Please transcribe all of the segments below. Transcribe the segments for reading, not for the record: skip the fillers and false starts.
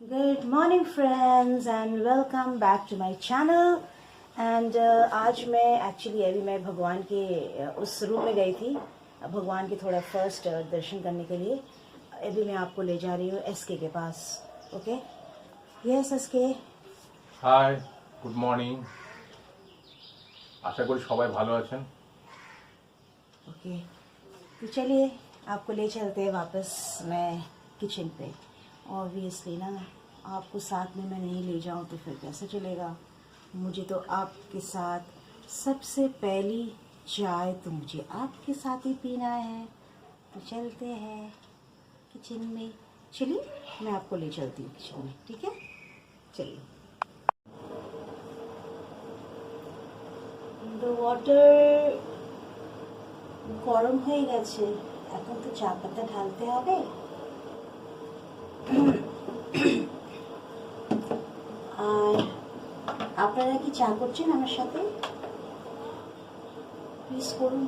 Good morning friends and welcome back to my channel. And आज मैं actually अभी मैं भगवान के उस रूम में गई थी भगवान के थोड़ा फर्स्ट दर्शन करने के लिए। अभी मैं आपको ले जा रही हूँ एसके के पास। Okay, yes SK. Hi, good morning. আশা করি সবাই ভালো আছেন। ओके, तो चलिए आपको ले चलते हैं वापस मैं किचन पे। ऑब्वियसली ना, आपको साथ में मैं नहीं ले जाऊँ तो फिर कैसे चलेगा। मुझे तो आपके साथ सबसे पहली चाय तो मुझे आपके साथ ही पीना है। तो चलते हैं किचन में। चलिए मैं आपको ले चलती हूँ किचन में, ठीक है? चलिए। द वाटर গরম হয়ে গেছে, এখন তো চা পাতা ঢালতে হবে। আর আপনারা কি চা করছেন আমার সাথে? প্লিজ করুন।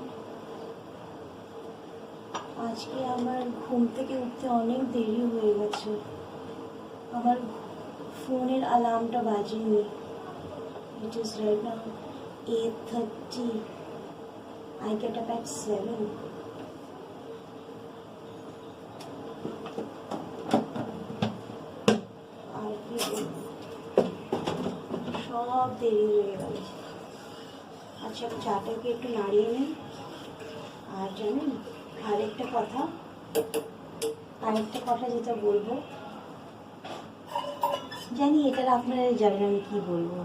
আজকে আমার ঘুম থেকে উঠতে অনেক দেরি হয়ে গেছে। আমার ফোনের অ্যালার্মটা বাজেনি। It is right now 8:30. I get up at 7. আর কি সব দেরি হয়ে গেল। আচ্ছা, চাটাকে একটু নাড়িয়ে নিন। আর জানেন আরেকটা কথা যেটা বলবো, জানি এটা আপনারা জানেন আমি কি বলবো।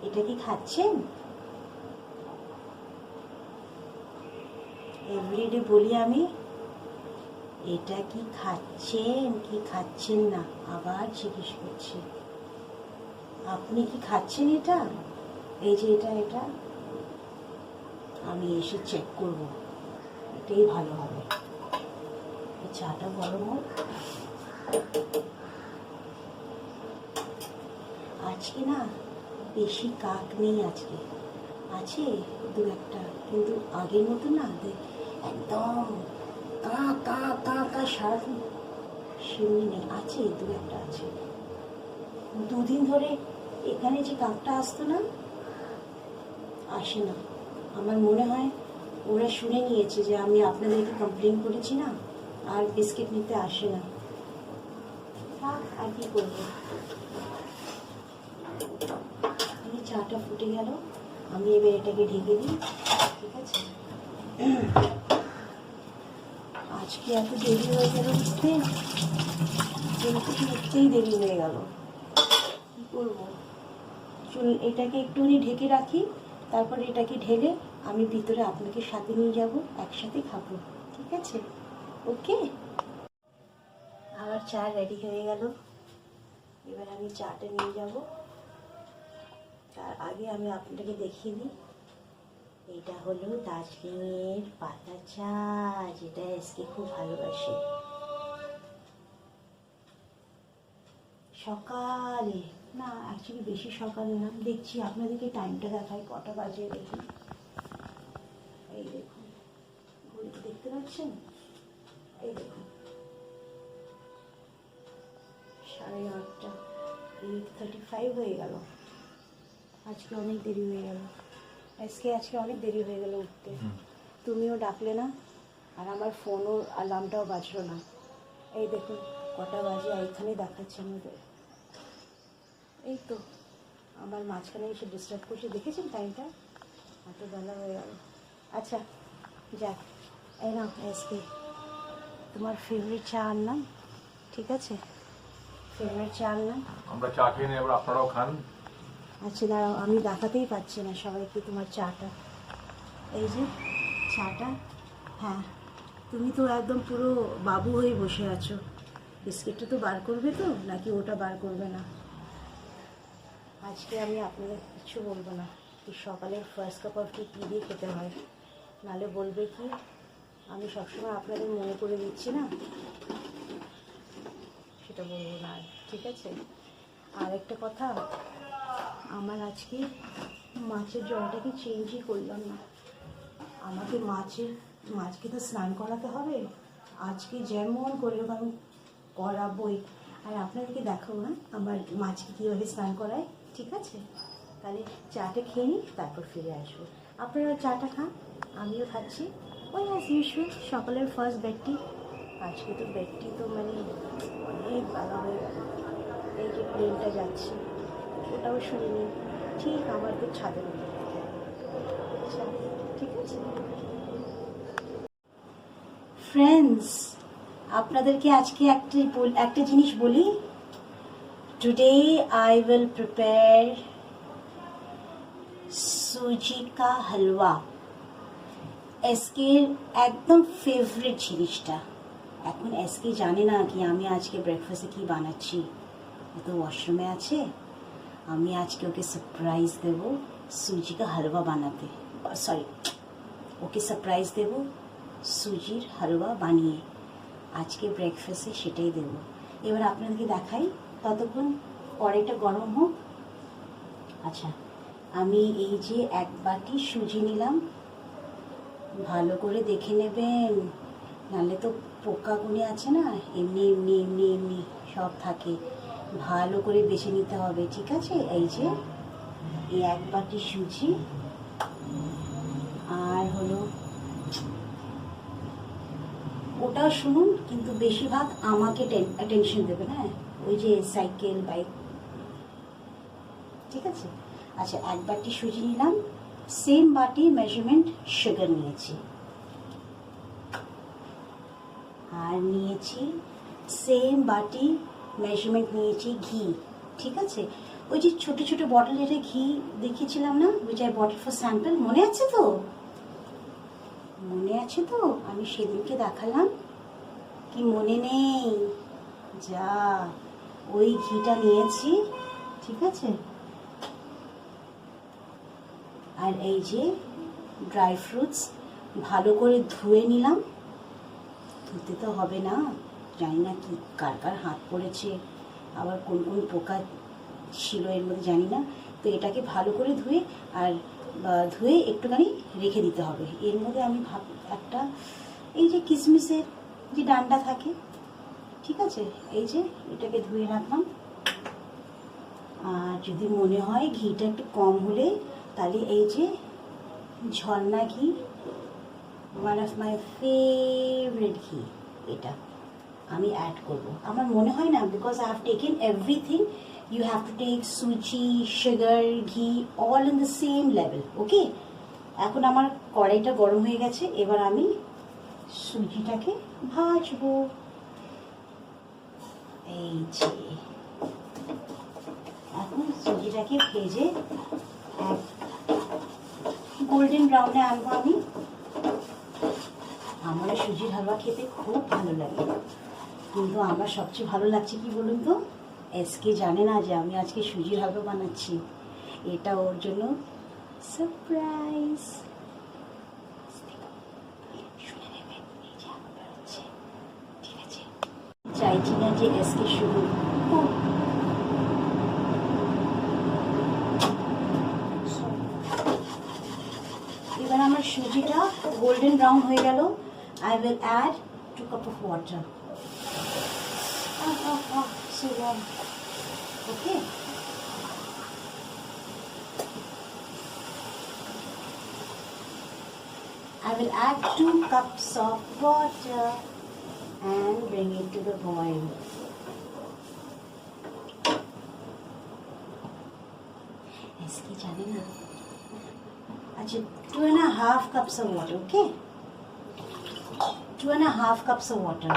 এটা কি খাচ্ছেন? এভরিডে বলি আমি, এটা কি খাচ্ছেন কি খাচ্ছেন না, আবার জিজ্ঞেস করছি। আপনি কি খাচ্ছেন এটা? এই যে এটা আমি এসে চেক করব, এটাই ভালো হবে। চাটা গরম হোক। আজকে না বেশি কাক নেই, আজকে আছে দু একটা, কিন্তু আগের মতো না একদম কা কা কা কা সারাদিন সেমনি নেই, আছে দু একটা আছে। দুদিন ধরে এখানে যে কাকটা আসতো না, আসে না। আমার মনে হয় ওরা শুনে নিয়েছে যে আমি আপনাদেরকে কমপ্লেন করেছি না, আর বিস্কিট নিতে আসে না। থাক, আর কি করবো। চাটা ফুটে গেল, আমি এবার এটাকে ঢেকে দিই, ঠিক আছে? আজকে এত দেরি হয়ে গেল উঠতে, উঠতেই দেরি হয়ে গেল। কী করবো, এটাকে একটুখানি ঢেকে রাখি, তারপরে এটাকে ঢেলে আমি ভিতরে আপনাকে সাথে নিয়ে যাব, একসাথে খাবো, ঠিক আছে? ওকে, আমার চা রেডি হয়ে গেল। এবার আমি চাটা নিয়ে যাব। তার আগে আমি আপনাকে দেখিয়ে দিই, এটা হলো দার্জিলিংয়ের পাতা চা, যেটা এসকে খুব ভালোবাসে। সকালে না, অ্যাকচুয়ালি বেশি সকালে না, দেখছি আপনাদেরকে টাইমটা দেখাই কটা বাজে। দেখুন, এই দেখুন ঘড়িতে দেখতে পাচ্ছেন, এই দেখুন 8:30, 8:35 হয়ে গেল। আজকে অনেক দেরি হয়ে গেল আজকে অনেক দেরি হয়ে গেল উঠতে। তুমিও ডাকলে না, আর আমার ফোনও অ্যালার্মটাও বাজলো না। এই দেখুন কটা বাজে এইখানে দেখাচ্ছে আমাদের। এই তো আমার মাঝখানে এসে ডিস্টার্ব করছে, দেখেছেন টাইমটা? এত বেলা হয়ে গেল। আচ্ছা যাক, এই নাও আজকে তোমার ফেভারিট চা আনলাম, ঠিক আছে? ফেভারিট চা আনলাম, আমরা চা খেয়ে নিই, এবার আপনারাও খান। আচ্ছা দাঁড়াও, আমি দেখাতেই পাচ্ছি না সবাইকে তোমার চাটা। এই যে চাটা, হ্যাঁ তুমি তো একদম পুরো বাবু হয়ে বসে আছো। বিস্কিটটা তো বার করবে তো, নাকি ওটা বার করবে না? আজকে আমি আপনাদের কিছু বলবো না, কি সকালের ফার্স্ট কাপ অফ টি কী দিয়ে খেতে হয়, নাহলে বলবে কি আমি সবসময় আপনাদের মনে করে দিচ্ছি না, সেটা বলবো না, ঠিক আছে? আর একটা কথা, আমার আজকে মাছের জলটাকে চেঞ্জই করলাম না। আমাকে মাছকে তো স্নান করাতে হবে আজকে, যেমন করে হোক আমি করাবোই। আর আপনাদেরকে দেখাবো না আমার মাছকে কীভাবে স্নান করায়, ঠিক আছে? তাহলে চাটা খেয়ে নিই, তারপর ফিরে আসবো। আপনারা চাটা খান, আমিও খাচ্ছি। ওই অ্যাজ ইউজুয়াল সকালের ফার্স্ট বেডটি। আজকে তো বেডটি তো মানে অনেক বেলা হয়ে গেল। এই যে প্লেনটা যাচ্ছে ওটাও শুনিনি, ঠিক আমাদের ছাদের উপর থেকে। আচ্ছা ঠিক আছে ফ্রেন্ডস, আপনাদেরকে আজকে একটা জিনিস বলি। টুডে আই উইল প্রিপেয়ার সুজি কা হালুয়া। এসকের একদম ফেভারিট জিনিসটা। এখন এসকে জানে না কি আমি আজকে ব্রেকফাস্টে কি বানাচ্ছি। ও তো ওয়াশরুমে আছে। আমি আজকে ওকে সারপ্রাইজ দেব সুজি কা হালুয়া বানাতে। সরি, ওকে সারপ্রাইজ দেব সুজির হালুয়া বানিয়ে। আজকে ব্রেকফাস্টে সেটাই দেব। এবার আপনাদেরকে দেখাই, ততক্ষণ কড়াইটা গরম হোক। আচ্ছা, আমি এই যে 1 বাটি সুজি নিলাম। ভালো করে দেখে নেবেন, নাহলে তো পোকাগুনি আছে না, এমনি এমনি এমনি এমনি সব থাকে। ভালো করে বেছে নিতে হবে, ঠিক আছে? এই যে এই 1 বাটি সুজি, আর হলো ওটাও শুনুন, কিন্তু বেশিরভাগ আমাকে টেনশন দেবেন। হ্যাঁ, ওই যে সাইকেল বাইক, ঠিক আছে? আচ্ছা, 1 বাটি সুজি নিলাম। সেম বাটি মেজারমেন্ট সুগার নিয়েছি, আর নিয়েছি সেম বাটি মেজারমেন্ট নিয়েছি ঘি, ঠিক আছে? ওই যে ছোট ছোট বটলের ঘি দেখিয়েছিলাম না, which I bottle for sample, মনে আছে তো? মনে আছে তো? আমি সেদিনকে দেখালাম, কি মনে নেই? যা, ওই ঘিটা নিয়েছি, ঠিক আছে? আর এই যে ড্রাই ফ্রুটস ভালো করে ধুয়ে নিলাম। ধুতে তো হবে না, জানি না কি কার কার হাত পড়েছে, আবার কোন কোন পোকা ছিল এর মধ্যে জানি না। তো এটাকে ভালো করে ধুয়ে একটুখানি রেখে দিতে হবে। এর মধ্যে আমি একটা এই যে কিশমিশের যে ডান্ডা থাকে, ঠিক আছে? এই যে এটাকে ধুয়ে রাখলাম। আর যদি মনে হয় ঘিটা একটু কম হলে, তাহলে এই যে ঝর্ণা ঘি, ওয়ান অফ মাই ফেভারিট ঘি, এটা আমি অ্যাড করব। আমার মনে হয় না, because I have taken everything. You have to take suji, sugar, ghee, all in the same level, okay? এখন আমার কড়াইটা গরম হয়ে গেছে। এবার আমি সুজিটাকে ভাজবো। এই যে এখন সুজিটাকে ভেজে এক গোল্ডেন ব্রাউনে আনবো আমি। আমার সুজির হালুয়া খেতে খুব ভালো লাগে, কিন্তু আমার সবচেয়ে ভালো লাগছে কি বলুন তো? এসকে জানে না যে আমি আজকে সুজির হালুয়া বানাচ্ছি। এটা ওর জন্য সারপ্রাইজ। শুনে নেবেন, এই যে আবার বেরোচ্ছে, ঠিক আছে? চাইছি না যে এসকে শুরু। এবার আমার সুজিটা গোল্ডেন ব্রাউন হয়ে গেল। I will add 2 cups of water. So warm. Okay. I will add 2 cups of water and bring it to the boil. इसकी जाने ना। अच्छा, 2.5 cups of water, okay? 2.5 cups of water.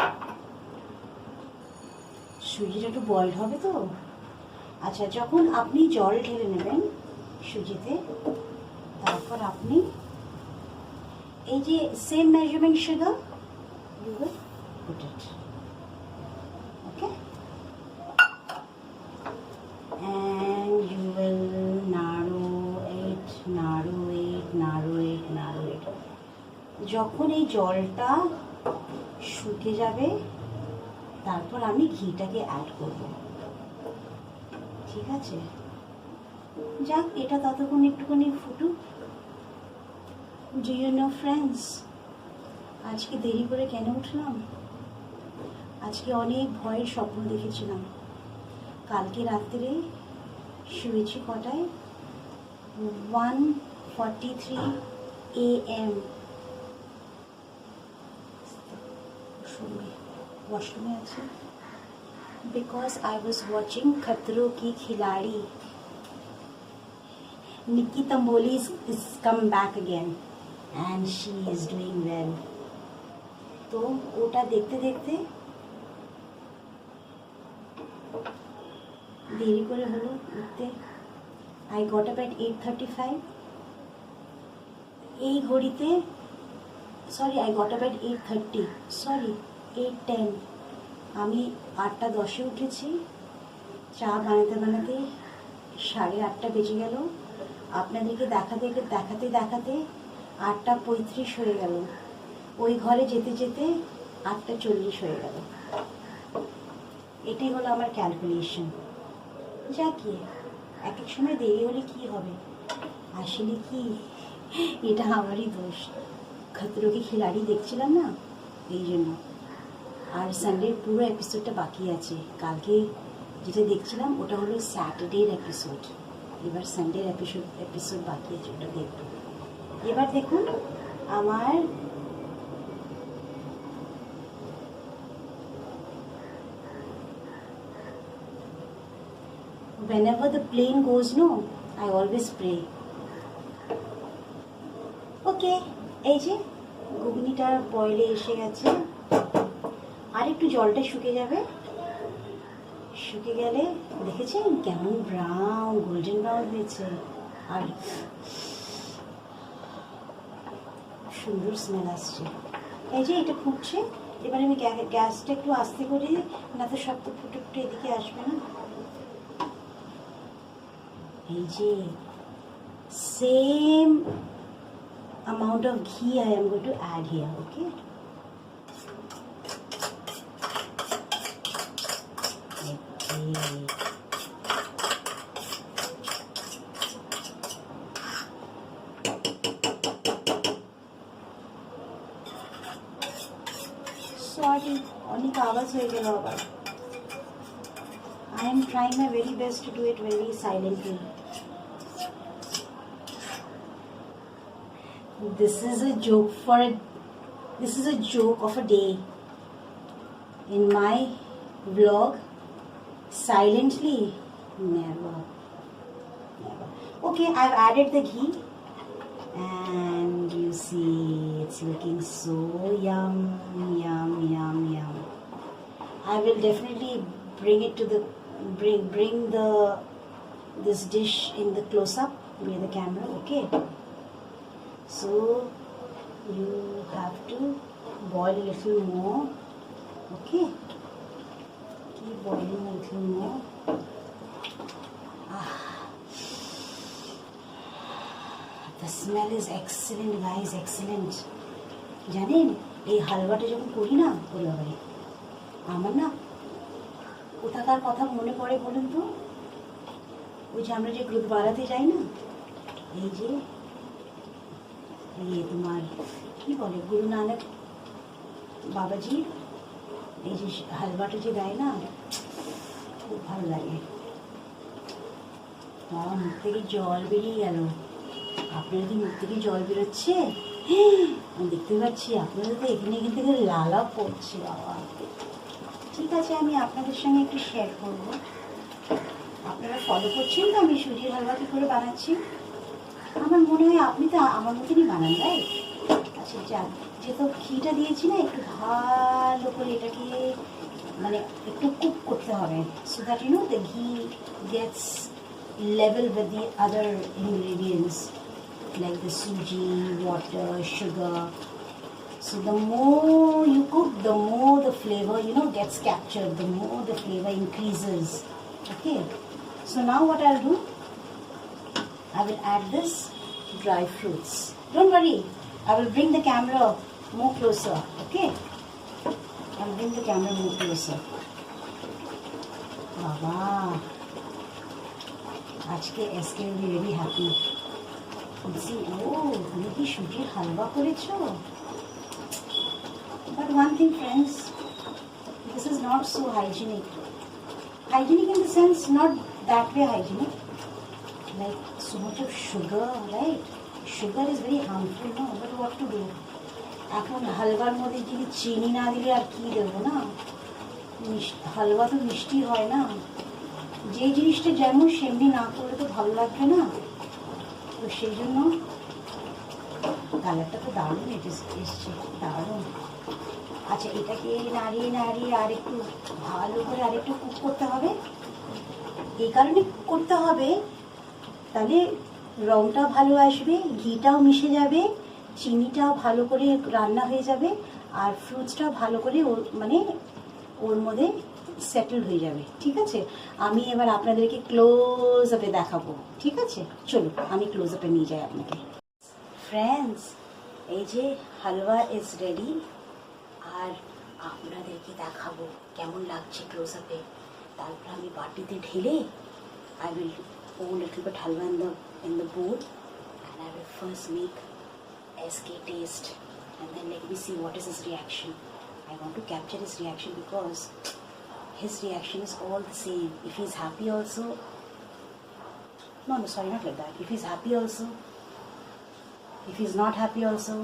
সুজিটা একটু বয়েল হবে তো। আচ্ছা, যখন আপনি জল ঢেলে নেবেন সুজিতে, তারপর আপনি এই যে same measurement sugar, you will put it, okay? And you will narrow it. যখন এই জলটা শুকে যাবে, তারপর আমি ঘিটাকে অ্যাড করব, ঠিক আছে? যাক, এটা ততক্ষণ একটুখানি ফুটুক। ডু ইউ নো ফ্রেন্ডস, আজকে দেরি করে কেন উঠলাম? আজকে অনেক ভয়ের স্বপ্ন দেখেছিলাম। কালকে রাত্রে শুয়েছি কটায়? 1:43 AM। वॉशरूम আছে। Because I was watching खतरों की खिलाड़ी। Nikki Tamboli is come back again and she is doing well। তো ওটা দেখতে দেখতে দেরি করে হলো উঠতে। I got up at 8:35। এই ঘড়িতে I got up at 8:30, 8:10। আমি 8:10 উঠেছি। চা বানাতে বানাতে 8:30 বেজে গেল। আপনাদেরকে দেখাতে 8:35 হয়ে গেল। ওই ঘরে যেতে যেতে 8:40 হয়ে গেল। এটাই হলো আমার ক্যালকুলেশন। যা কি এক এক সময় দেরি হলে কি হবে, আসলে কি এটা আমারই দোষ। খতরো কি খিলাড়ি দেখছিলাম না, এই জন্য। আর সানডের পুরো এপিসোডটা বাকি আছে। কালকে যেটা দেখছিলাম ওটা হলো স্যাটারডের এপিসোড, এবার সানডের এপিসোড বাকি আছে, ওটা দেখব। এবার দেখুন আমার whenever the plane goes no, I always pray। ওকে, এই যে ঘুগনিটা বয়েলে এসে গেছে। আর একটু জলটা শুকে যাবে। শুকে গেলে দেখেছেন কেমন ব্রাউন, গোল্ডেন ব্রাউন হয়েছে, আর সুন্দর স্মেল আসছে। এই যে এটা ফুটছে। এবার আমি গ্যাসটা একটু আস্তে করি, না তো সব তো ফুটে ফুটে এদিকে আসবে না। এই যে same amount of ghee I am going to add here, okay? Sorry, অনেক আওয়াজ হয়ে গেল আবার। I am trying my very best to do it very silently. This is a joke of a day. In my vlog, silently, never. Okay, I've added the ghee and you see it's looking so yum, yum, yum, yum. I will definitely bring it to the this dish in the close-up near the camera, okay? So you have to boil a little more, okay? Keep boiling a little more. The smell is excellent, guys, excellent. জানেন এই হালুয়াটা যখন করি না, ওই আমার না কোথাকার কথা মনে পড়ে বলুন তো? ওই যে আমরা যে গুরুদ্বারাতে যাই না, এই যে তোমার কি বলে গুরু নানক বাবাজি এই যে হালুয়াটা যে দেয় না, খুব ভালো লাগে। আমার মুখ থেকে জল বেরিয়ে গেল। আপনার কি মুখ থেকে জল বেরোচ্ছে? আমি দেখতে পাচ্ছি আপনাদের তো এখানে থেকে লালা পড়ছে বাবা। ঠিক আছে, আমি আপনাদের সঙ্গে একটু শেয়ার করব। আপনারা ফলো করছেন তো আমি সুজির হালুয়া কী করে বানাচ্ছি? আমার মনে হয় আপনি তো আমার মতনই বানান, তাই? আচ্ছা যাক, যেহেতু ঘিটা দিয়েছি না, একটু ভালো করে এটাকে মানে একটু কুক করতে হবে, so that you know the ghee gets level with the other ingredients like the suji, water, sugar. So the more you cook, the more the flavor, gets captured, the more the flavor increases. Okay, so now what I'll do, I will add this dry fruits. Don't worry, I will bring the camera more closer, okay? I'll bring the camera more closer. Baba, আজকে SK will be very happy. See, তুমি কি সুজির হালুয়া করেছো? But one thing, friends, this is not so hygienic. Hygienic in the sense not that way hygienic. Like so much of sugar, right? Sugar is very harmful, no? But what to do? এখন হালুয়ার মধ্যে যদি চিনি না দিলে আর কি দেবো না, হালুয়া তো মিষ্টি হয় না, যে জিনিসটা যেমন সেমনি না করলে তো ভালো লাগবে না। তো সেই জন্য কালারটা তো দারুণ এসছে, দারুণ। আচ্ছা, এটাকে নাড়িয়ে নাড়িয়ে আর একটু ভালো করে আর একটু কুক করতে হবে। এই কারণে করতে হবে, তাহলে রঙটা ভালো আসবে, ঘিটাও মিশে যাবে, চিনিটাও ভালো করে রান্না হয়ে যাবে, আর ফ্রুটসটাও ভালো করে ওর মধ্যে সেটেল হয়ে যাবে। ঠিক আছে, আমি এবার আপনাদেরকে ক্লোজ আপে দেখাবো। ঠিক আছে, চলো আমি ক্লোজ আপে নিয়ে যাই আপনাকে। ফ্রেন্ডস, এই যে হালুয়া ইজ রেডি, আর আপনাদেরকে দেখাবো কেমন লাগছে ক্লোজ আপে। তারপর আমি বাটিতে ঢেলে I will pour a little bit halwa in the bowl, and I will first make SK taste, and then let me see what is his reaction. I want to capture his reaction because his reaction is all the same. If he's happy also, no, sorry, not like that. If he's happy also, if he's not happy also.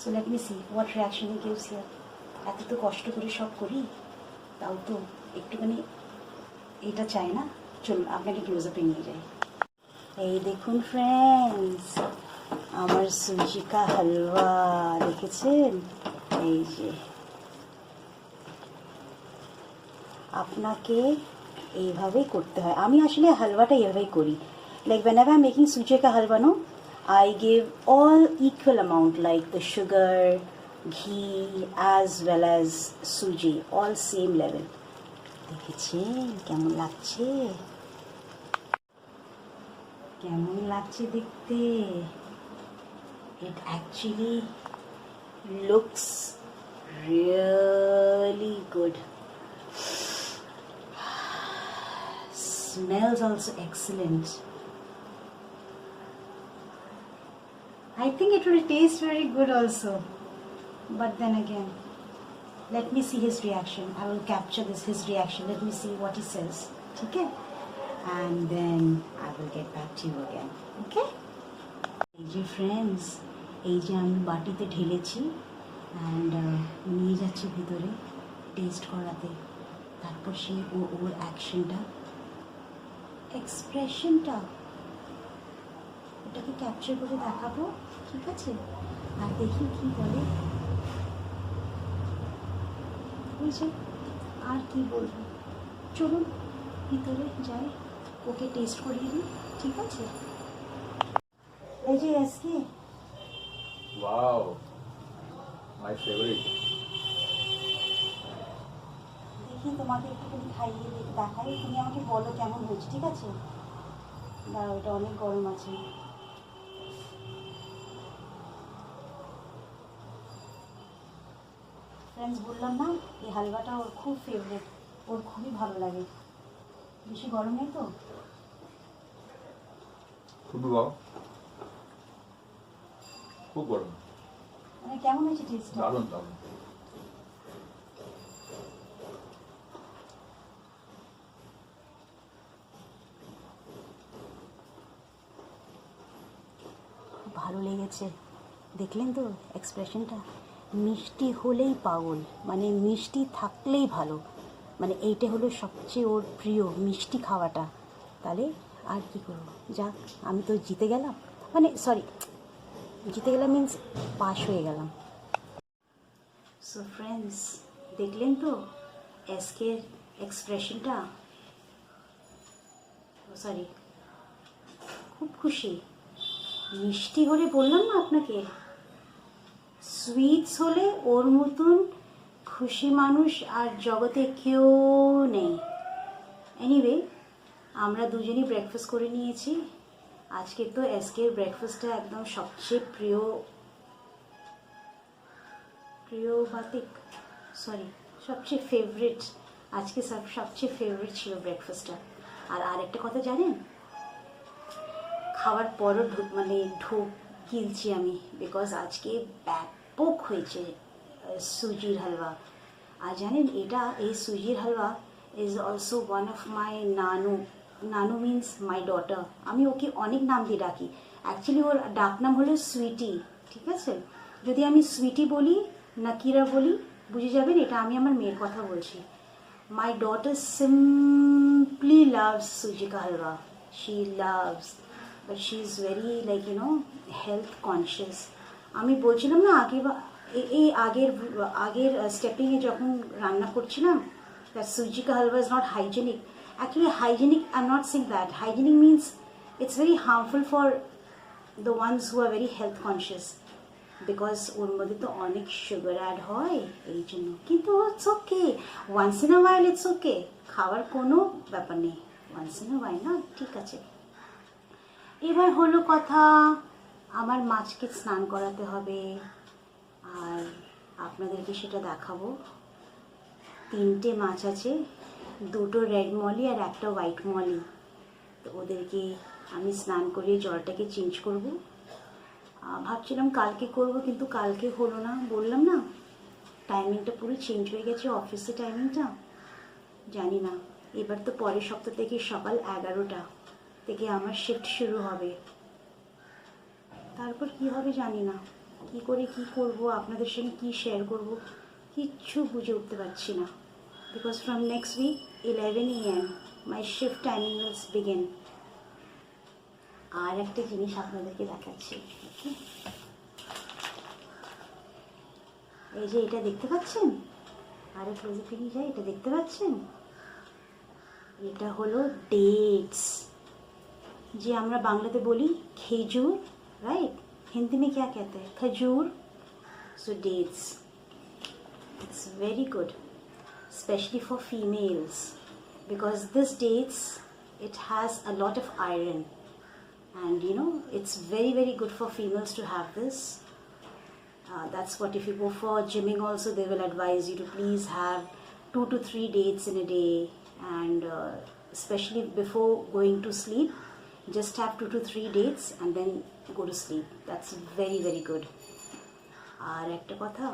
So let me see what reaction he gives here. এত তো কষ্ট করে সব করি, তাও তো একটুখানি এটা চাই না। চলুন আপনাকে ক্লোজ আপে নিয়ে যাই। এই দেখুন ফ্রেন্ডস, আমার সুজি কা হালুয়া দেখেছেন? এই যে আপনাকে এইভাবেই করতে হয়। আমি আসলে হালুয়াটা এইভাবেই করি। লাইক whenever I'm making সুজি কা হালুয়া, no, I give all equal amount, like the sugar, ghee as well as suji, all same level. দেখেছেন কেমন লাগছে? কেমন লাগছে দেখতে? It actually looks really good. Smells also excellent. I think it will taste very good also. But then again, let me see his reaction. I will capture his reaction. Let me see what he says. Okay? And then I will get back to you again. Okay? এই যে friends, এই যে আমি বাটিতে ঢেলেছি and নিয়ে যাচ্ছি ভিতরে test করাতে। তারপর সেই ওর অ্যাকশনটা, এক্সপ্রেশনটা, ওটাকে ক্যাপচার করে দেখাবো। ঠিক আছে, আর দেখি কি বলে। ওই যে আর কি বলবো, চলুন ভিতরে যাই, ওকে টেস্ট করিয়ে দিই। ঠিক আছে, এই যে এসকে। Wow, my favorite. দেখি তোমাকে একটুখানি খাইয়ে দেখাই, তুমি আমাকে বলো কেমন হয়েছে। ঠিক আছে, দাঁড়াও, এটা অনেক গরম আছে। ফ্রেন্ডস, বললাম না এই হালুয়াটা ওর খুব ফেভারিট, ওর খুবই ভালো লাগে। বেশি গরম নেই তো? খুবই গরম, খুব গরম। মানে কেমন হয়েছে টেস্ট? দারুণ দারুণ। ভালো লেগেছে, দেখলেন তো এক্সপ্রেশনটা? মিষ্টি হলেই পাগল, মানে মিষ্টি থাকলেই ভালো, মানে এইটা হলো সবচেয়ে ওর প্রিয়, মিষ্টি খাওয়াটা। তাহলে আর কি করবো, যাক, আমি তো জিতে গেলাম, মানে সরি, জিতে গেলাম মিন্স পাস হয়ে গেলাম। সো ফ্রেন্ডস, দেখলেন তো এসকের এক্সপ্রেশনটা? সরি, খুব খুশি। মিষ্টি হলে বললাম না আপনাকে, সুইটস হলে ওর মতন খুশি মানুষ আর জগতে কেউ নেই। এনিওয়ে, আমরা দুজনই ব্রেকফাস্ট করে নিয়েছি। আজকে তো এসকের ব্রেকফাস্টটা একদম সবচেয়ে সবচেয়ে ফেভারিট। আজকে সবচেয়ে ফেভারিট ছিল ব্রেকফাস্টটা। আর আরেকটা কথা জানেন, খাওয়ার পরও ঢোক গিলছি আমি, বিকজ আজকে ব্যাপক হয়েছে সুজির হালুয়া। আর জানেন এটা এই সুজির halwa is also one of my nanu. Nanu means my daughter. আমি ওকে অনেক নাম দিয়ে ডাকি, অ্যাকচুয়ালি ওর ডাক নাম হলো সুইটি, ঠিক আছে? যদি আমি সুইটি বলি, নাকিরা বলি, বুঝে যাবেন এটা আমি আমার মেয়ের কথা বলছি। My daughter simply loves suji কা halwa, she loves, but she is very like health conscious. আমি বলছিলাম না এই আগের স্টেপিংয়ে যখন রান্না করছিলাম, দ্যাট সুজি কা halwa is not hygienic. Actually, hygienic, I'm not saying that. Hygienic means it's very harmful for the ones who are very health conscious. Because ওর মধ্যে তো অনেক সুগার অ্যাড হয় এই জন্য। কিন্তু it's okay, once in a while it's okay, খাওয়ার কোনো ব্যাপার নেই, ওয়ান্স ইন আ ওয়াইল না, ঠিক আছে। এবার হলো কথা, আমার মাছকে স্নান করাতে হবে, আর আপনাদেরকে সেটা দেখাবো। 3টে মাছ আছে, 2টো রেড মলি আর 1টা হোয়াইট মলি। তো ওদেরকে আমি স্নান করিয়ে জলটাকে চেঞ্জ করব। ভাবছিলাম কালকে করব, কিন্তু কালকে হলো না, বললাম না টাইমিংটা পুরো চেঞ্জ হয়ে গেছে, অফিসের টাইমিংটা। জানি না, এবার তো পরের সপ্তাহ থেকে সকাল 11টা থেকে আমার শিফট শুরু হবে। তারপর কি হবে জানি না, কি করে কি করব, আপনাদের সঙ্গে কি শেয়ার করব, কিচ্ছু বুঝে উঠতে পারছি না। Because from next week 11 AM my shift timing will begin. আর একটা জিনিস আপনাদেরকে দেখাচ্ছি, এই যে এটা দেখতে পাচ্ছেন, আরে ক্লোজে ফিরে যাই, এটা দেখতে পাচ্ছেন, এটা হলো ডেটস, যে আমরা বাংলাতে বলি খেজুর, রাইট? হিন্দি में क्या कहते हैं? खजूर। So dates, it's very good, especially for females, because this dates, it has a lot of iron, and it's very very good for females to have this. That's what, if you go for gymming also, they will advise you to please have 2 to 3 dates in a day, and especially before going to sleep, just have 2 to 3 dates and then go to sleep. That's very very good. আর একটা কথা,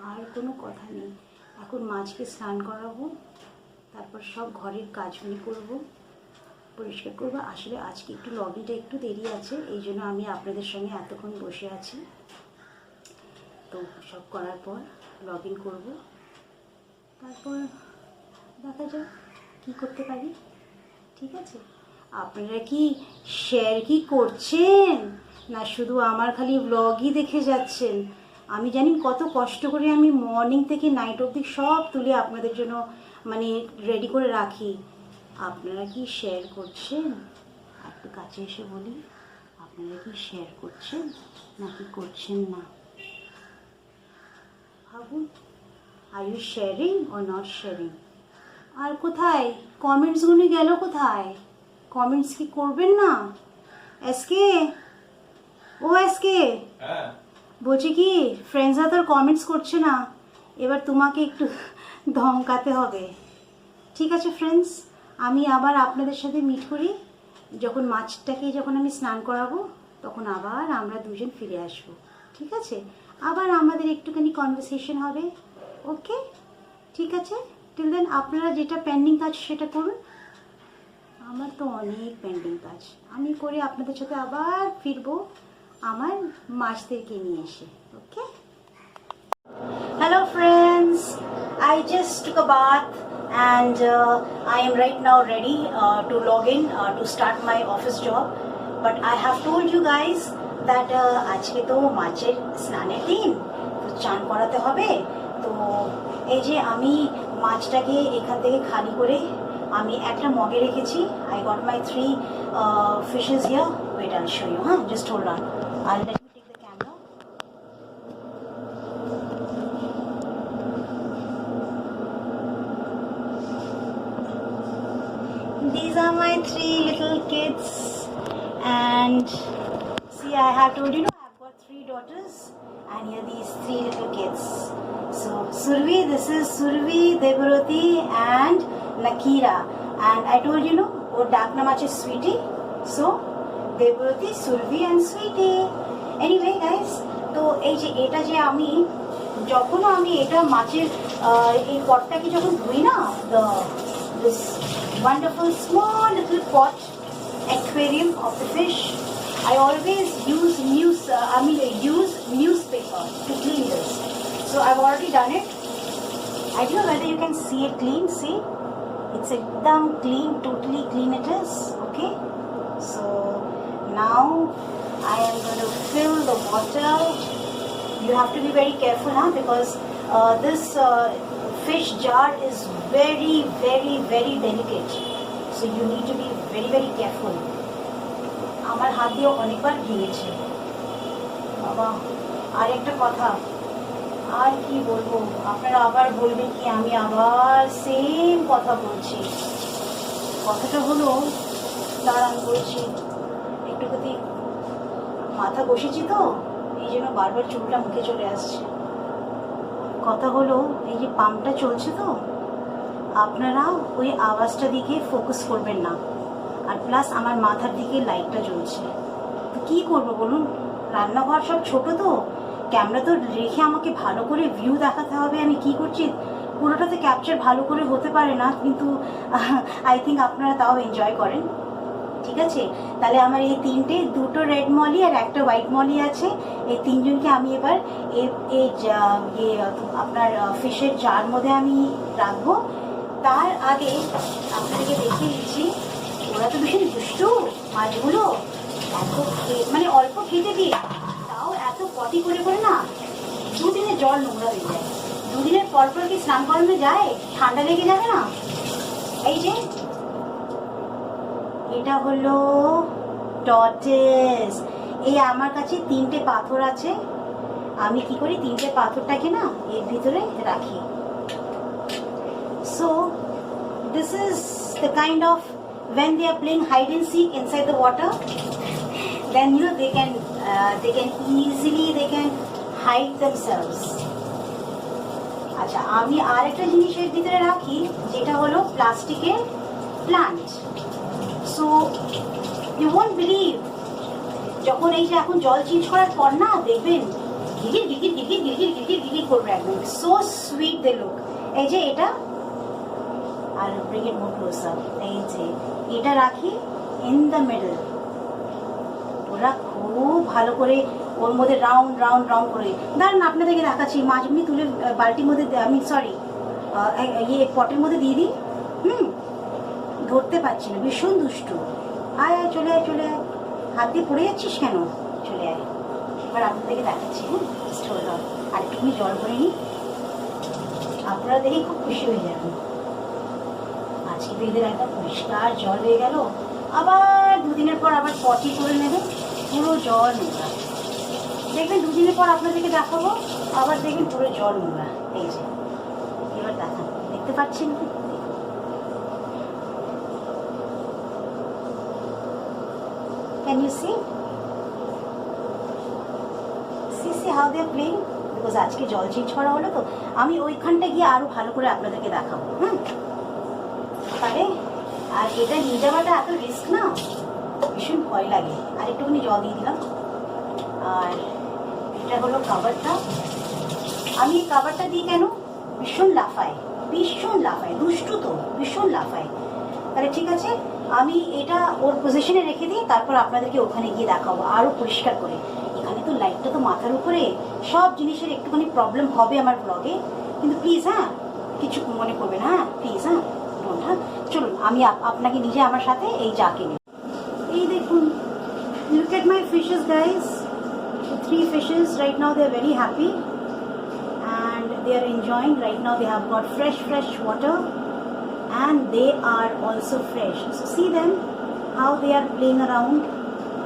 আর কোনো কথা নেই, এখন মাছকে স্নান করাবো, তারপর সব ঘরের কাজগুলি করব, পরিষ্কার করবো। আসলে আজকে একটু লগইনটা একটু দেরি আছে, এই জন্য আমি আপনাদের সঙ্গে এতক্ষণ বসে আছি। তো সব করার পর লগ ইন করবো, তারপর দেখা যাক কী করতে পারি, ঠিক আছে? আপনারা কি শেয়ার কি করছেন, না শুধু আমার খালি ব্লগই দেখে যাচ্ছেন? আমি জানি কত কষ্ট করে আমি মর্নিং থেকে নাইট অবধি সব তুলে আপনাদের জন্য মানে রেডি করে রাখি। আপনারা কি শেয়ার করছেন? একটু কাছে এসে বলি, আপনারা কি শেয়ার করছেন নাকি করছেন না? ভাবুন, are you sharing or not sharing? আর কোথায় কমেন্টসগুলি গেল, কোথায় কমেন্টস কি করবেন না? এসকে, ও এসকে, বলছি কি ফ্রেন্ডসরা তোর কমেন্টস করছে না, এবার তোমাকে একটু ধমকাতে হবে, ঠিক আছে ফ্রেন্ডস? আমি আবার আপনাদের সাথে মিট করি, যখন মাছটাকে যখন আমি স্নান করাবো, তখন আবার আমরা দুজন ফিরে আসবো, ঠিক আছে? আবার আমাদের একটুখানি কনভারসেশন হবে, ওকে? ঠিক আছে, টিল দেন আপনারা যেটা পেন্ডিং কাজ সেটা করুন, আমার তো অনেক পেন্ডিং কাজ, আমি করে আপনাদের সাথে আবার ফিরবো আমার মাছদেরকে নিয়ে এসে, ওকে? Hello friends, I just took a bath and I am right now ready to log in to start my office job, but I have told you guys that আজকে তো মাছের স্নানের দিন, তো চান করাতে হবে। তো এই যে আমি মাছটাকে এখান থেকে খালি করে আমি একটা মগে রেখেছি। I got my 3 fishes here. Wait, I'll show you, huh? Just hold on. Let me take the camera. These are my 3 little kids, and see, I have told you, I've got 3 daughters, and here these 3 little kids. So Survi, this is Survi, Debaroti and Nakira, and I told you, or dark naam ache Sweetie, so Debaroti, Survi and Sweetie. Anyway guys, তো এই যে এটা যে আমি যখন আমি এটা মাছের এই পটটাকে যখন ধুই না, this wonderful small little pot aquarium of the fish, I always use newspaper to clean this. So I've already done it. I don't know whether you can see it clean. See, it's ekdam clean, totally clean it is. Okay, so now I am going to fill the water. You have to be very careful, huh? Because this fish jar is very, very, very delicate. So you need to be very, very careful. আমার হাত দিয়ে অনেকবার ভেঙেছে বাবা। আর একটা কথা, আর কি বলবো, আপনারা আবার বলবেন কি আমি আবার সেম কথা বলছি। কথাটা হলো, দাঁড়ান বলছি, একটুখানি মাথা বসেছি তো এই জন্য বারবার চুলটা মুখে চলে আসছে। কথা হলো, এই যে পাম্পটা চলছে তো, আপনারা ওই আওয়াজটা দিকে ফোকাস করবেন না, আর প্লাস আমার মাথার দিকে লাইটটা জ্বলছে। তো কী করবো বলুন, রান্নাঘর সব ছোট তো, ক্যামেরা তো রেখে আমাকে ভালো করে ভিউ দেখাতে হবে। আমি কি করছি পুরোটাতে ক্যাপচার ভালো করে হতে পারে না, কিন্তু আই থিঙ্ক আপনারা তাও এনজয় করেন। ঠিক আছে, তাহলে আমার এই দুটো রেড মলি আর একটা হোয়াইট মলি আছে, এই তিনজনকে আমি এবার আপনার ফিশের জার মধ্যে আমি রাখবো। তার আগে আপনাদেরকে দেখিয়ে দিচ্ছি, ওরা তো ভীষণ দুষ্টু মাছগুলো, মানে অল্প খেতে দিয়ে তাও এত পটি করে করে না, দুদিনে জল নোংরা হয়ে যায়। দুদিনের পর পর কি স্নান করানো যায়? ঠান্ডা লেগে যাবে না? এই যে এটা হলো টর্টয়েস। এই আমার কাছে 3টে পাথর আছে, আমি কি করি 3টে পাথরটাকে না এর ভিতরে রাখি। So this is the kind of when they are playing hide and seek inside the water, then you know they can easily hide themselves. আচ্ছা, আমি আর একটা জিনিসের ভিতরে রাখি যেটা হলো প্লাস্টিকের plant. So you won't believe, যখন এই যে এখন জল চেঞ্জ করার পর না দেখবেন গিগির গিগির গিগির গিগির গিগির গিগির করবে একদম। So sweet they look. এই যে এটা, আর ব্রিং ইট মোর ক্লোজার, এই যে এটা রাখি ইন দ্য মিডল। ওরা খুব ভালো করে ওর মধ্যে রাউন্ড রাউন্ড রাউন্ড করে, দাঁড়ান আপনাদেরকে দেখাচ্ছি। মাছ এমনি তুলে বালতির মধ্যে, আমি সরি ইয়ে পটের মধ্যে দিয়ে দিই। ধরতে পারছি না, ভীষণ দুষ্টু। আয় আয়, চলে আয় চলে আয়, হাত দিয়ে পড়ে যাচ্ছিস কেন? চলে আয়। এবার আপনাদেরকে দেখাচ্ছি। হ্যাঁ, আর একটুখানি জল ভরে নিই, আপনারা দেখে খুব খুশি হয়ে যাবেন। আজকে তো এদের একটা পরিষ্কার জল হয়ে গেল, আবার দুদিনের পর আবার পটি করে নেবে, পুরো জল নোংরা। দেখবেন দুদিনের পর আপনাদেরকে দেখাবো, আবার দেখবেন পুরো জল নোংরা। এই যে এবার দেখান, দেখতে পাচ্ছেন কি? Can you see? See how they are playing? Because আজকে জল চেঞ্জ করা হলো তো, আমি ওইখানটা গিয়ে আরো ভালো করে আপনাদেরকে দেখাবো। তাহলে আর এটা নিয়ে যাওয়াটা এত রিস্ক না, ভীষণ ভয় লাগে। আর একটুখানি জল দিয়ে দিলাম। আর এটা হলো খাবারটা, আমি এই খাবারটা দিই কেন, ভীষণ লাফায়, দুষ্টু তো ভীষণ লাফায়। তাহলে ঠিক আছে, আমি এটা ওর পজিশনে রেখে দিই, তারপর আপনাদেরকে ওখানে গিয়ে দেখাবো আরো পরিষ্কার করে। এখানে তো লাইটটা তো মাথার উপরে, সব জিনিসের একটুখানি প্রবলেম হবে আমার ব্লগে, কিন্তু প্লিজ হ্যাঁ কিছু মনে করবেন, হ্যাঁ প্লিজ, হ্যাঁ ডোন্ট। হ্যাঁ চলুন, আমি আপনাকে নিজে আমার সাথে এই জাকে নিই। এই দেখুন, look at my fishes guys, the 3 fishes right now, they are very happy and they are enjoying. Right now they have got fresh water and they are also fresh. So see them how they are playing around.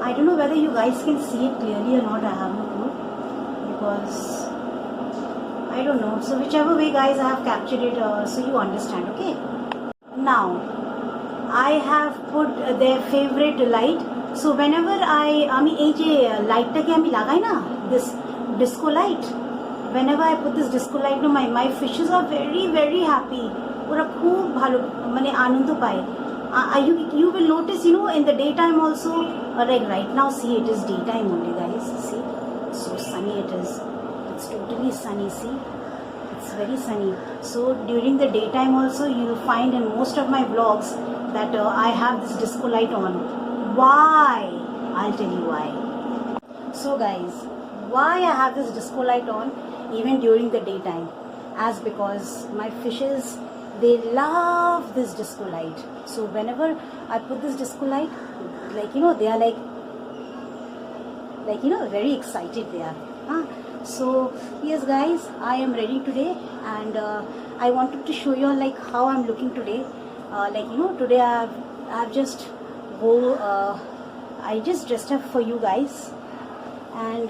I don't know whether you guys can see it clearly or not, I have no clue, because I don't know. So whichever way guys, I have captured it so you understand. Okay, now I have put their favorite light. So whenever আমি এই যে লাইটটাকে আমি লাগাই না, this disco light, whenever I put this disco light, no, my fishes are very happy. ওরা খুব ভালো মানে আনন্দ পায়। You will notice, you know, in the daytime also, like right now, see, it is daytime only guys, see, so sunny it is. It's totally sunny, see? It's very sunny. So during the daytime also you will find in most of my vlogs that I have this disco light on. Why? I'll tell you why. So guys, why I have this disco light on even during the daytime? As because my fishes, they love this disco light. So whenever I put this disco light, like, you know, they are like, you know, very excited they are. So yes guys, I am ready today, and I wanted to show you all like how I'm looking today. Like, you know, today I've just I just dressed up for you guys, and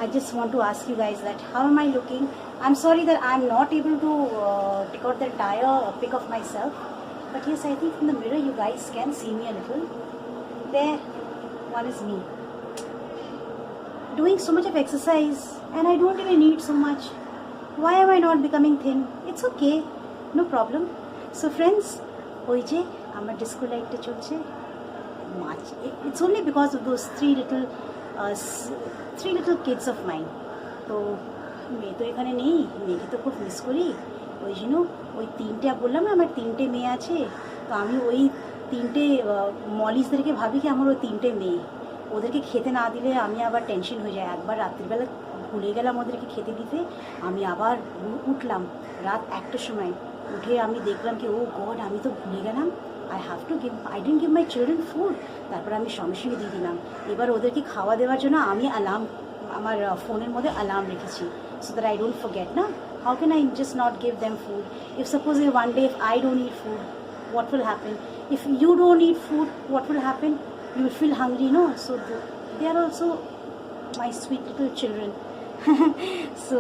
I just want to ask you guys that how am I looking. I'm sorry that I'm not able to take out the entire pic of myself, but yes, I think from the mirror you guys can see me a little. There, one is me doing so much of exercise, and I don't even need so much. Why am I not becoming thin? It's okay, no problem. So friends, ওই যে আমার disco লাইটটা চলছে, it's only because of those three little kids of mine. তো মেয়ে তো এখানে নেই, মেয়েকে তো খুব মিস করি। ওই জন্য ওই তিনটে বললাম না আমার তিনটে মেয়ে আছে, তো আমি ওই তিনটে মলিসদেরকে ভাবি কি আমার ওই তিনটে মেয়ে, ওদেরকে খেতে না দিলে আমি আবার টেনশন হয়ে যায়। একবার রাত্রিবেলা ভুলে গেলাম ওদেরকে খেতে দিতে, আমি আবার উঠলাম রাত 1টার সময়, উঠে আমি দেখলাম কি ও গড আমি তো ভুলে গেলাম, I didn't give my children food. তারপর আমি সঙ্গে সঙ্গে দিয়ে দিলাম। এবার ওদেরকে খাওয়া দেওয়ার জন্য আমি অ্যালার্ম, আমার ফোনের মধ্যে অ্যালার্ম রেখেছি, so that I don't forget না। How can I just not give them food? If suppose one day if I don't eat food, what will happen? If you don't eat food, what will happen? You will feel hungry, no? So they are also my sweet little children. So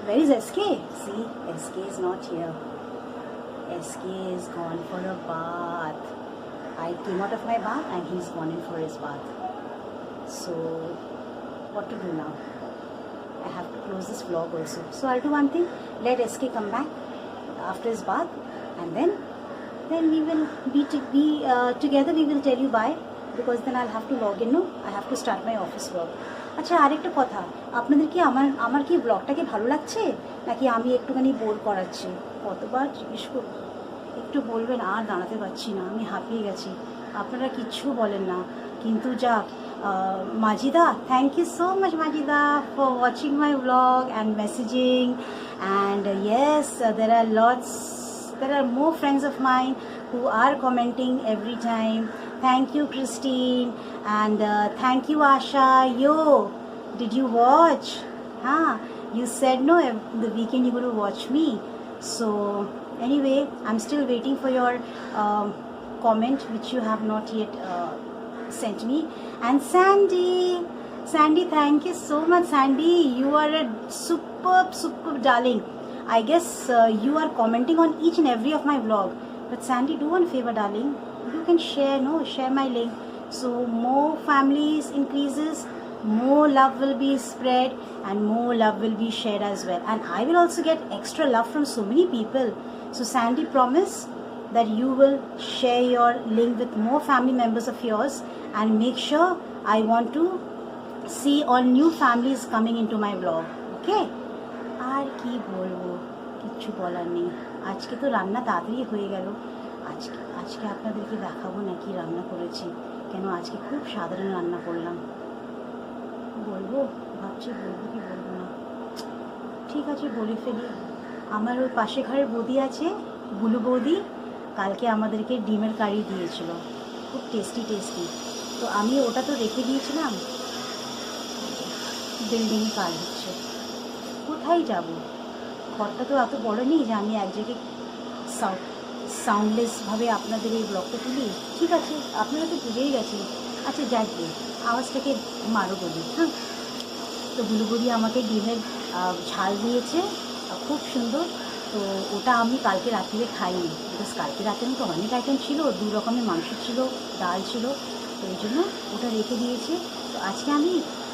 where is SK? See, SK is not here. SK is gone for a bath. I came out of my bath and he's gone in for his bath. So what to do now? I have to close this vlog also. So I'll do one thing, let SK come back after his bath, and then we will be together. We will tell you bye, because then I'll have to log in, no? I have to start my office work. আচ্ছা আরেকটা কথা, আপনাদের কি আমার কি ব্লগটাকে ভালো লাগছে নাকি আমি একটুখানি বোর করাচ্ছি? কতবার জিজ্ঞেস করব, একটু বলবেন। আর দাঁড়াতে পারছি না, আমি হাঁপিয়ে গেছি, আপনারা কিচ্ছু বলেন না। কিন্তু যাক, Majida, thank you so much Majida for watching my vlog and messaging, and yes, there are more friends of mine who are commenting every time. Thank you Christine, and thank you Asha. Yo, did you watch? You said no, the weekend you're going to watch me. So anyway, I'm still waiting for your comment which you have not yet sent me. And Sandy, thank you so much Sandy, you are a superb darling. I guess you are commenting on each and every of my vlog, but Sandy, do one favor darling, you can share my link, so more families increases, more love will be spread and more love will be shared as well, and I will also get extra love from so many people. So Sandy, promise that you will share your link with more family members of yours, and make sure I want to see all new families coming into my vlog. Okay? আর কি বলবো, কিচ্ছু বলার নেই। আজকে তো রান্না তাড়াতাড়ি হয়ে গেল। আজকে আপনাদেরকে দেখাবো না কি রান্না করেছি, কেন আজকে খুব সাধারণ রান্না করলাম। বলবো ভাবছি, বলবো কি বলবো না, ঠিক আছে বলে ফেলি। আমার ওই পাশে ঘরের বৌদি আছে, বুলু বৌদি, কালকে আমাদেরকে ডিমের কারি দিয়েছিল, খুব টেস্টি। তো আমি ওটা তো রেখে দিয়েছিলাম, বিল্ডিংয়ে কাজ হচ্ছে, কোথায় যাব? ঘরটা তো এত বড় নেই যে আমি এক জায়গায় সাউন্ডলেসভাবে আপনাদের এই ব্লগটা তুলি। ঠিক আছে, আপনারা তো বুঝেই গেছেন। আচ্ছা যাক গে, আওয়াজটাকে মারো বলি। তো বুলুবুড়ি আমাকে ডিমের ঝাল দিয়েছে, খুব সুন্দর। তো ওটা আমি কালকে রাত্রে খাইনি, বিকজ কালকে রাতের তো অনেক আইটেম ছিল, 2 রকমের মাংস ছিল, ডাল ছিল, তো এই জন্য ওটা রেখে দিয়েছি। তো আজকে আমি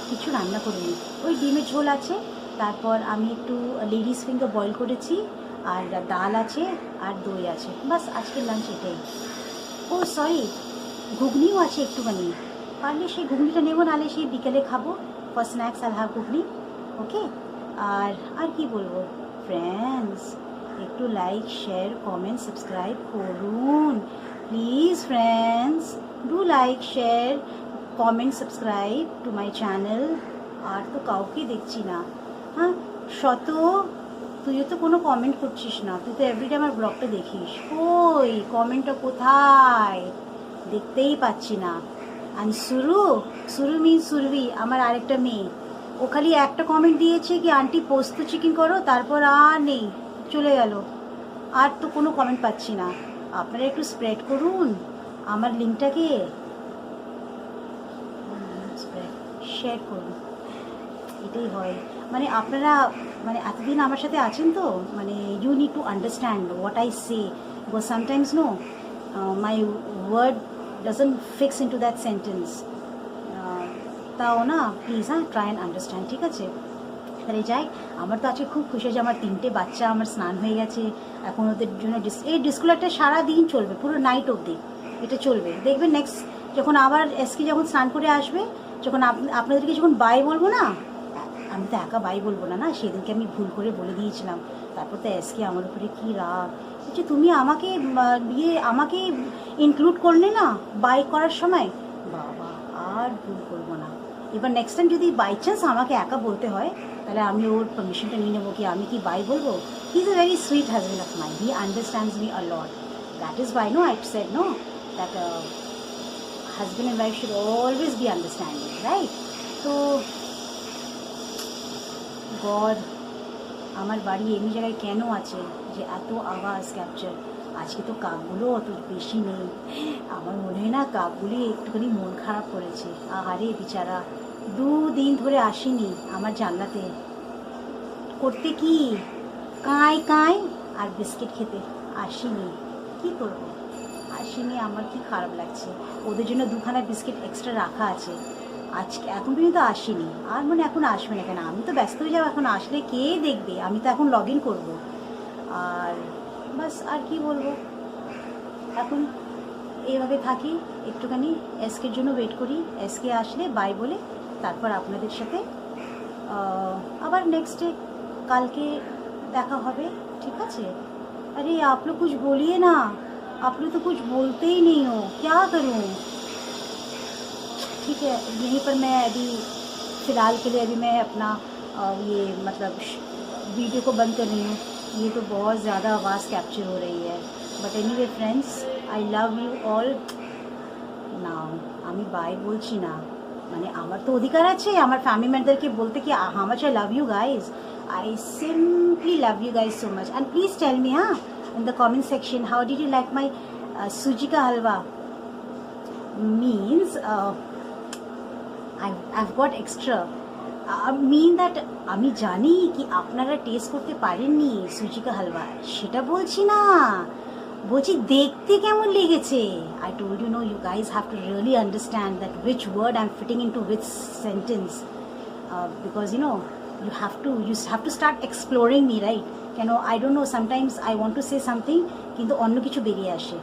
কিছু রান্না করিনি, ওই ডিমের ঝোল আছে, তারপর আমি একটু লেডিস ফিঙ্গার বয়েল করেছি, আর ডাল আছে, আর দই আছে, বাস আজকের লাঞ্চ এটাই। ও সরি, ঘুগনিও আছে একটুখানি, পারলে সেই ঘুগনিটা নেবো, নাহলে সেই বিকেলে খাবো। For snacks I have ghugni. Okay. আর কি বলবো ফ্রেন্ডস, একটু লাইক শেয়ার কমেন্ট সাবস্ক্রাইব করুন please friends, do like share comment subscribe to my channel. আর তো কাউকে দেখছি না। হ্যাঁ শত, তুইও তো কোনো কমেন্ট করছিস না, তুই তো এভরিডে আমার ব্লগটা দেখিস, কই কমেন্টটা কোথায়, দেখতেই পাচ্ছি না। আর সুরু মিন সুরভি, আমার আরেকটা মেয়ে, ও খালি একটা কমেন্ট দিয়েছে কি আন্টি পোস্ত চিকেন করো, তারপর আর নেই, চলে গেল। আর তো কোনো কমেন্ট পাচ্ছি না। আপনারা একটু স্প্রেড করুন আমার লিঙ্কটাকে, শেয়ার করুন, এটাই হয়। মানে আপনারা মানে এতদিন আমার সাথে আছেন তো, মানে you need to understand what I say, because sometimes no my word doesn't fix into that sentence. তাও না প্লিজ, হ্যাঁ ট্রাই অ্যান্ড আন্ডারস্ট্যান্ড, ঠিক আছে। তাহলে যাই, আমার তো আজকে খুব খুশি হয়েছে, আমার 3টে বাচ্চা, আমার স্নান হয়ে গেছে, এখন ওদের জন্য এই ডিসকুলারটা সারাদিন চলবে, পুরো নাইট অবধি এটা চলবে। দেখবেন নেক্সট যখন আবার এসকে যখন স্নান করে আসবে, যখন আপনাদেরকে যখন বাই বলবো না, আমি তো একা বাই বলবো না, সেদিনকে আমি ভুল করে বলে দিয়েছিলাম, তারপর তো এসকে আমার উপরে কী রাগ বলছে, তুমি আমাকে ইনক্লুড করলে না বাই করার সময়। বাবা আর ভুল করবো না, এবার নেক্সট টাইম যদি বাই চান্স আমাকে একা বলতে হয়, তাহলে আমি ওর পারমিশনটা নিয়ে নেবো কি আমি কি বাই বলবো। He is a very sweet husband of mind, he understands me a lot, that is by no I said no that husband and wife should always be understanding, right. তো গড, আমার বাড়ি এমনি জায়গায় কেন আছে যে এত আওয়াজ ক্যাপচার। আজকে তো কাকগুলো অত বেশি নেই, আমার মনে হয় না কাকগুলি একটুখানি মন খারাপ করেছে, আহারে বেচারা 2 দিন ধরে আসেনি আমার জানলাতে, করতে কি কাঁই কাঁই আর বিস্কিট খেতে, আসেনি, কি করবো আসেনি, আমার কি খারাপ লাগছে। ওদের জন্য 2খানা বিস্কিট এক্সট্রা রাখা আছে, আজকে এখন পর্যন্ত আসেনি, আর মানে এখন আসবে না কেন, আমি তো ব্যস্ত হয়ে যাবো, এখন আসলে কে দেখবে, আমি তো এখন লগ ইন করবো। আর বাস, আর কি বলবো, এখন এইভাবে থাকি, একটুখানি এসকের জন্য ওয়েট করি, এসকে আসলে বাই বলে তারপর আপনাদের সাথে আবার নেক্সট ডে কালকে দেখা হবে, ঠিক আছে। अरे आप लोग कुछ बोलिए ना, आप लोग तो कुछ बोलते ही नहीं हो, क्या करूं। ठीक है, यहीं पर मैं अभी फ़िलहाल के लिए अभी मैं अपना ये मतलब वीडियो को बंद कर रही हूँ, ये तो बहुत ज़्यादा आवाज़ कैप्चर हो रही है। But anyway friends, I love you all. Now আমি বাই বলছি না, মানে আমার তো অধিকার আছে আমার ফ্যামিলি মেম্বারদেরকে বলতে কি how much I love you guys, I simply love you guys so much, and please tell me in the comment section how did you like my suji ka halwa. Means I've got extra mean that আমি জানি কি আপনারা test করতে পারেননি সুজি কা হালवा, সেটা বলছি না, বলছি দেখতে কেমন লেগেছে। I told you, no, you guys have to really understand that which word I'm fitting into which sentence, because you know you have to start exploring me, right? কেন I don't know, sometimes I want to say something কিন্তু অন্য কিছু বেরিয়ে আসে,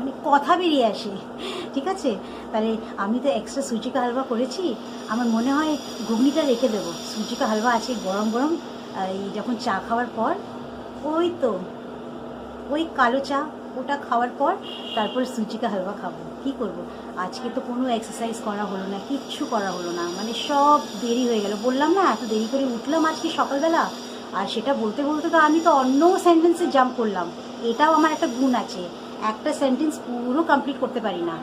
মানে কথা বেরিয়ে আসে, ঠিক আছে। তাহলে আমি তো এক্সট্রা সুজি কা হালवा করেছি, আমার মনে হয় ঘুগনিটা রেখে দেবো, সুজি কা হালवा আছে গরম গরম, এই যখন চা খাওয়ার পর, ওই কালো চা ওটা খাওয়ার পর তারপর সুজি কা হালवा খাবো। কী করবো, আজকে তো কোনো এক্সারসাইজ করা হলো না, কিচ্ছু করা হলো না, মানে সব দেরি হয়ে গেল, বললাম না এত দেরি করে উঠলাম আজকে সকালবেলা। আর সেটা বলতে বলতে তো আমি তো অন্য সেন্টেন্সে জাম্প করলাম, এটাও আমার একটা গুণ আছে, একটা সেন্টেন্স পুরো কমপ্লিট করতে পারি না।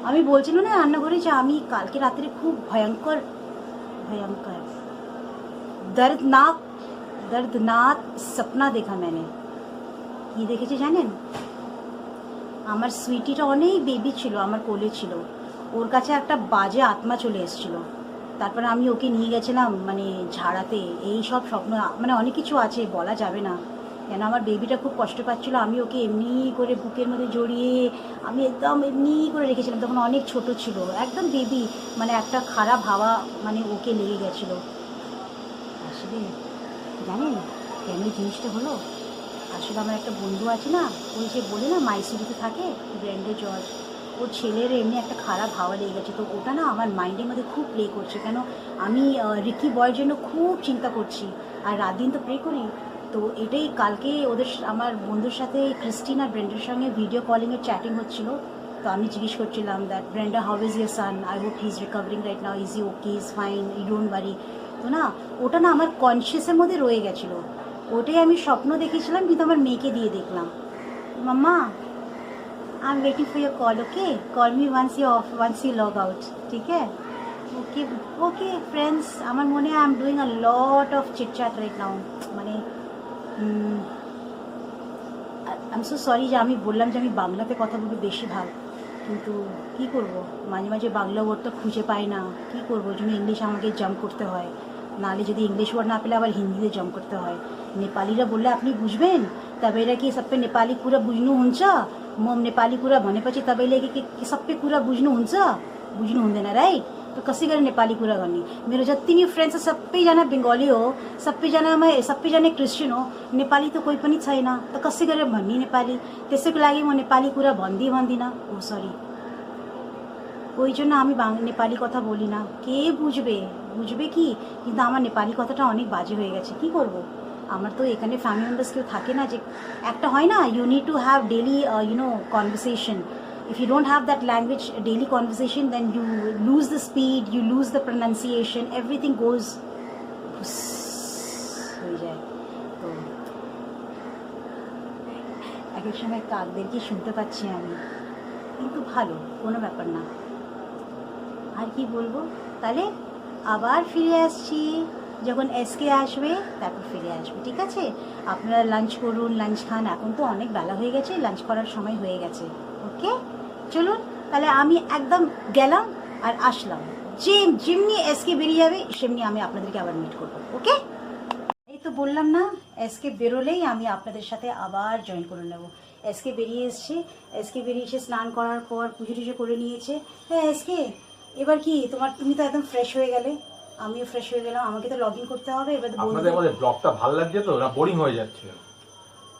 আমি বলছিলাম না রান্নাঘরে যে আমি কালকে রাত্রে খুব ভয়ঙ্কর দর্দনাক সপনা দেখা मैंने। কী দেখেছি জানেন, আমার সুইটিটা অনেক বেবি ছিল, আমার কোলে ছিল, ওর কাছে একটা বাজে আত্মা চলে এসেছিলো, তারপরে আমি ওকে নিয়ে গেছিলাম মানে ঝাড়াতে, এই সব স্বপ্ন মানে অনেক কিছু আছে বলা যাবে না, কেন আমার বেবিটা খুব কষ্ট পাচ্ছিলো, আমি ওকে এমনি করে বুকের মধ্যে জড়িয়ে আমি একদম এমনি করে রেখেছিলাম, তখন অনেক ছোট ছিল একদম বেবি, মানে একটা খারাপ হাওয়া মানে ওকে লেগে গেছিলো। আসলে জানেন কেন এই জিনিসটা হলো, আসলে আমার একটা বন্ধু আছে না, ওই যে বলে না মাইসুরিতে থাকে, ব্র্যান্ডে জর্জ, ও ওর ছেলের এমনি একটা খারাপ হাওয়া লেগে গেছে, তো ওটা না আমার মাইন্ডের মধ্যে খুব প্লে করছে। কেন আমি রিকি বয়ের জন্য খুব চিন্তা করছি, আর রাত দিন তো প্রে করি। তো এটাই কালকে আমার বন্ধুর সাথে ক্রিস্টিন আর ব্রেন্ডার সঙ্গে ভিডিও কলিংয়ে চ্যাটিং হচ্ছিল। তো আমি জিজ্ঞেস করছিলাম that Brenda, how is your son, I hope he is recovering right now, is he okay, is fine, you don't worry. তো না ওটা না আমার কনসিয়াসের মধ্যে রয়ে গেছিলো, ওটাই আমি স্বপ্ন দেখেছিলাম, কিন্তু আমার মেয়েকে দিয়ে দেখলাম। Mamma, I am waiting for your call, okay, call me once you log out, ठीक है? ओके ओके फ्रेंड्स, আমার মনে হয় I am doing a lot of chit-chat right now, মানে আই এম সো সরি যে আমি বললাম যে আমি বাংলাতে কথা বলবো বেশিরভাগ, কিন্তু কি করব, মাঝে মাঝে বাংলা ওয়ার্ডটা খুঁজে পাই না, কি করব, ওই জন্য ইংলিশ আমাকে জাম্প করতে হয়, নাহলে যদি ইংলিশ ওয়ার্ড না পেলে আবার হিন্দিতে জাম্প করতে হয়। নেপালিরা বললে আপনি বুঝবেন, तपाईँलाई के सबै नेपाली कुरा बुझ्नुहुन्छ, म नेपाली कुरा भनेपछि तपाईँले के सबै कुरा बुझ्नुहुन्छ, बुझ्नु हुँदैन राइट? त कसै गरी नेपाली कुरा गर्ने? मेरो जति नि फ्रेन्ड्स छ सबैजना बङ्गाली हो, सबैजना क्रिस्चियन हो, नेपाली त कोही पनि छैन, त कसै गरेर भन्ने नेपाली? त्यसैको लागि म नेपाली कुरा भन्दिनँ। ओ सरी, ওই জন্য আমি নেপালি কথা বলি না। কে বুঝবে কি, কিন্তু আমার নেপালি কথাটা অনেক বাজে হয়ে গেছে, কি করব? আমার তো এখানে ফ্যামিলি মেম্বার্স কেউ থাকে না, যে একটা হয় না, you need to have daily conversation. If you don't have that language daily conversation, then you lose the speed, you lose the pronunciation, everything goes হয়ে যায়। তো এক এক সময় কাকদেরকে শুনতে পাচ্ছি আমি, কিন্তু ভালো, কোনো ব্যাপার না। আর কি বলবো, তাহলে আবার ফিরে আসছি, যখন এসকে আসবে তারপর ফিরে আসবে, ঠিক আছে? আপনারা লাঞ্চ করুন, লাঞ্চ খান, এখন তো অনেক বেলা হয়ে গেছে, লাঞ্চ করার সময় হয়ে গেছে, ওকে? চলুন তাহলে আমি একদম গেলাম আর আসলাম, যেমনি এসকে বেরিয়ে যাবে সেমনি আমি আপনাদেরকে আবার মিট করবো, ওকে? এই তো বললাম না, এসকে বেরোলেই আমি আপনাদের সাথে আবার জয়েন করে নেব। এসকে বেরিয়ে এসে স্নান করার পর পুজো টুজো করে নিয়েছে। হ্যাঁ এসকে, এবার কি তুমি তো একদম ফ্রেশ হয়ে গেলে, আমিও ফ্রেশ হয়ে গেলাম, আমাকে তো লগ ইন করতে হবে এবার। আপনাদের মধ্যে ব্লগটা ভালো লাগছে তো না বোরিং হয়ে যাচ্ছে?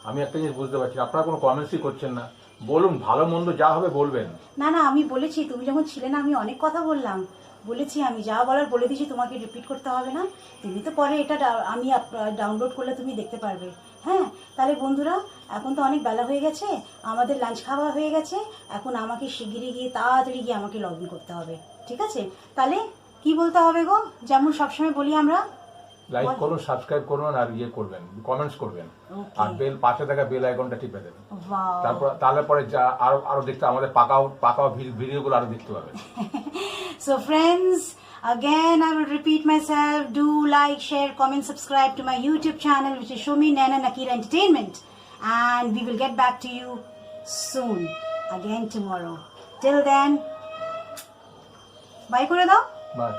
আমি একটা জিনিস বুঝতে পারছি, আপনারা কোনো কমেন্টসই করছেন না। বলুন, ভালো মন্দ যা হবে বলবেন। না আমি বলেছি, তুমি যখন ছিলে না আমি অনেক কথা বলেছি, আমি যা বলার বলে দিয়েছি, তোমাকে রিপিট করতে হবে না। তুমি তো পরে এটা আমি ডাউনলোড করলে তুমি দেখতে পারবে। হ্যাঁ, তাহলে বন্ধুরা, এখন তো অনেক বেলা হয়ে গেছে, আমাদের লাঞ্চ খাওয়া হয়ে গেছে, এখন আমাকে শিগগিরই গিয়ে তাড়াতাড়ি গিয়ে আমাকে লগ ইন করতে হবে, ঠিক আছে? তাহলে কি বলতে হবে গো, যেমন সবসময় বলি আমরা, লাইক করুন, সাবস্ক্রাইব করুন, আর করবেন, কমেন্টস করবেন, আর পাশে থাকা বেল আইকনটা টিপে দেবেন। তাহলে পরে আরো দেখতে আমাদের পাকা ভিডিওগুলো আরো দেখতে পাবেন। So friends, again I will repeat myself, do like, share, comment, subscribe to my YouTube channel, which is Shomi Naina Nakira Entertainment, and we will get back to you soon, again tomorrow. Till then, bye kore dao. Bye.